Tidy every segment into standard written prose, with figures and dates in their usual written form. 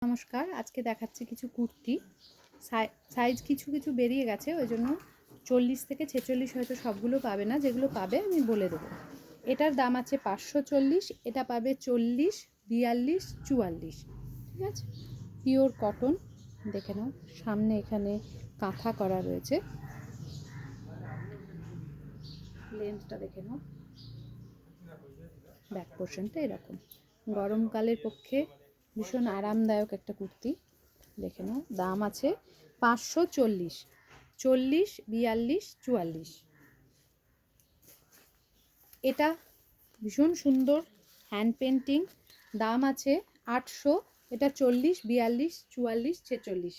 নমস্কার, আজকে দেখাচ্ছি কিছু কুর্তি। সাইজ কিছু কিছু বেরিয়ে গেছে, ওই জন্য 40 থেকে 46 হয়তো সবগুলো পাবে না, যেগুলো পাবে আমি বলে দেবো। এটার দাম আছে 540, এটা পাবে 40, 42, 44। ঠিক আছে, পিওর কটন। দেখে নাও, সামনে এখানে কাঁথা করা রয়েছে, লেন্থটা দেখে নাও, ব্যাক পোর্শনটা এরকম। গরমকালের পক্ষে ভীষণ আরামদায়ক একটা কুর্তি। দেখে নাও, দাম আছে 540, 40, 42, 44। এটা ভীষণ সুন্দর হ্যান্ড পেন্টিং, দাম আছে 800। এটা 40, 42, 44, 46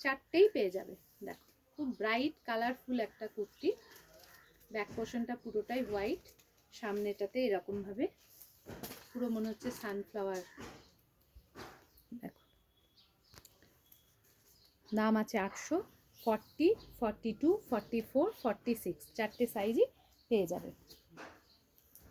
চারটেই পেয়ে যাবে। দেখো, খুব ব্রাইট কালারফুল একটা কুর্তি। ব্যাক পোর্শনটা পুরোটাই হোয়াইট, সামনেটাতে এরকমভাবে পুরো মনে হচ্ছে সানফ্লাওয়ার। দেখো, দাম আছে 800। 40, 42, 44, 46 চারটে সাইজই পেয়ে যাবে।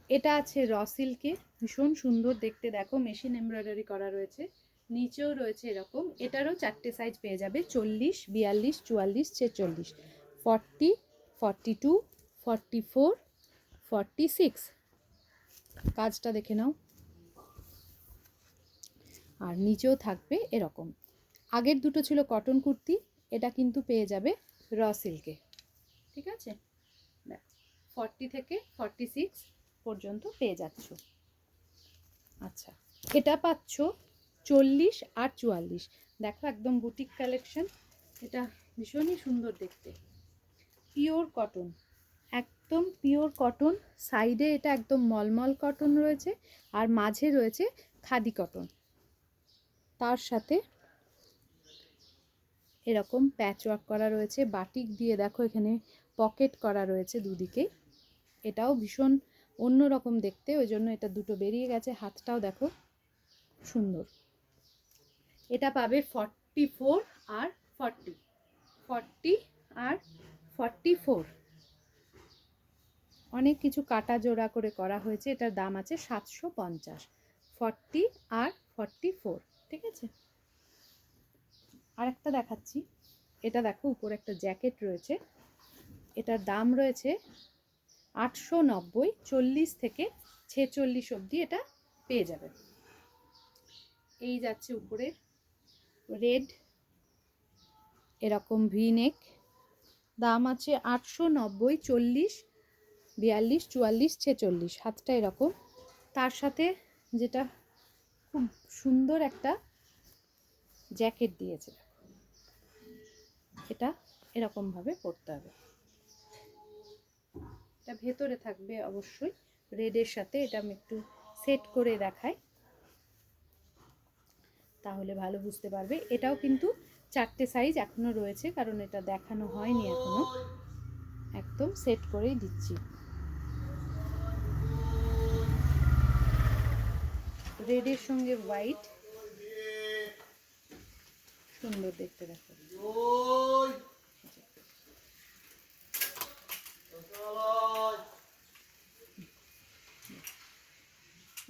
এটা আছে র সিল্কে, ভীষণ সুন্দর দেখতে। দেখো, মেশিন এমব্রয়ডারি করা রয়েছে, নিচেও রয়েছে এরকম। এটারও চারটে সাইজ পেয়ে যাবে, 40, 42, 44, 46, 40, 42, 44, 46। কাজটা দেখে নাও, আর নিচেও থাকবে এরকম। আগের দুটো ছিল কটন কুর্তি, এটা কিন্তু পেয়ে যাবে র সিল্কে। ঠিক আছে, 40 থেকে 46 পর্যন্ত পেয়ে যাচ্ছ। আচ্ছা, এটা পাচ্ছ 40 আর 44। দেখো, একদম বুটিক কালেকশন। এটা ভীষণই সুন্দর দেখতে, পিওর কটন, একদম পিওর কটন। সাইডে এটা একদম মলমল কটন রয়েছে, আর মাঝে রয়েছে খাদি কটন। তার সাথে এরকম প্যাচ ওয়ার্ক করা রয়েছে, বাটিক দিয়ে। দেখো, এখানে পকেট করা রয়েছে দুদিকে। এটাও ভীষণ অন্যরকম দেখতে, ওই জন্য এটা দুটো বেরিয়ে গেছে। হাতটাও দেখো সুন্দর। এটা পাবে 44 আর 40, 40 আর 44। অনেক কিছু কাটা জোড়া করে করা হয়েছে। এটার দাম আছে 750, 40 আর 44। ঠিক আছে, আর একটা দেখাচ্ছি। এটা দেখো, উপরে একটা জ্যাকেট রয়েছে, এটার দাম রয়েছে 890। 40 থেকে 46 অবধি এটা পেয়ে যাবে। এই যাচ্ছে উপরে রেড, এরকম ভি নেক, দাম আছে 890, 40, 42, 44, 46। হাতটা এরকম। তার সাথে যেটা খুব সুন্দর একটা জ্যাকেট দিয়েছে, এটা এরকমভাবে পরতে হবে। এটা ভেতরে থাকবে অবশ্যই রেডের সাথে। এটা আমি একটু সেট করে দেখাই, তাহলে ভালো বুঝতে পারবে। এটাও কিন্তু চারটে সাইজ এখনো রয়েছে, কারণ এটা দেখানো হয়নি এখনো। একদম সেট করেই দিচ্ছি। রেডের সঙ্গে হোয়াইট, সুন্দর দেখতে। দেখো,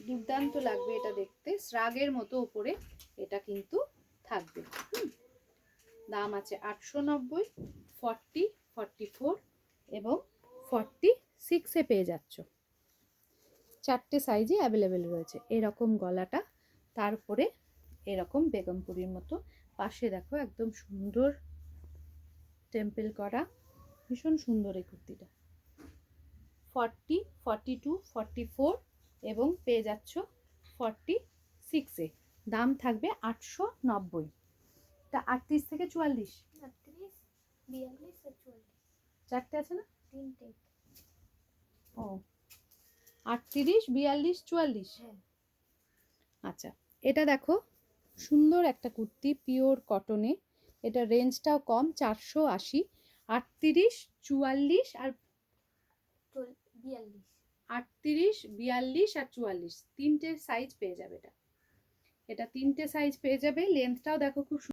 দুর্দান্ত লাগবে এটা দেখতে, শ্রাগের মতো উপরে এটা কিন্তু থাকবে। দাম আছে 890, 40, 44 এবং 46-এ পেয়ে যাচ্ছ। চারটে সাইজে অ্যাভেলেবেল রয়েছে। এরকম গলাটা, তারপরে এরকম বেগমপুরির মতো। পাশে দেখো, একদম সুন্দর টেম্পল করা, ভীষণ সুন্দর এই কুর্তিটা। 40, 42, 44 এবং পেয়ে যাচ্ছ 46-এ। দাম থাকবে 890। এটা 38 থেকে 44, 38, 42 আর 44 চারটে আছে না? তিনটে। ও, 38, 42, 44। হ্যাঁ, আচ্ছা, এটা দেখো, সুন্দর একটা কুর্তি, পিওর কটনে। এটা রেঞ্জটাও কম, 480। 38, 44 আর 42। 38, 42 আর 44 তিনটে সাইজ পেয়ে যাবে। এটা তিনটে সাইজ পেয়ে যাবে। লেন্থটাও দেখো খুব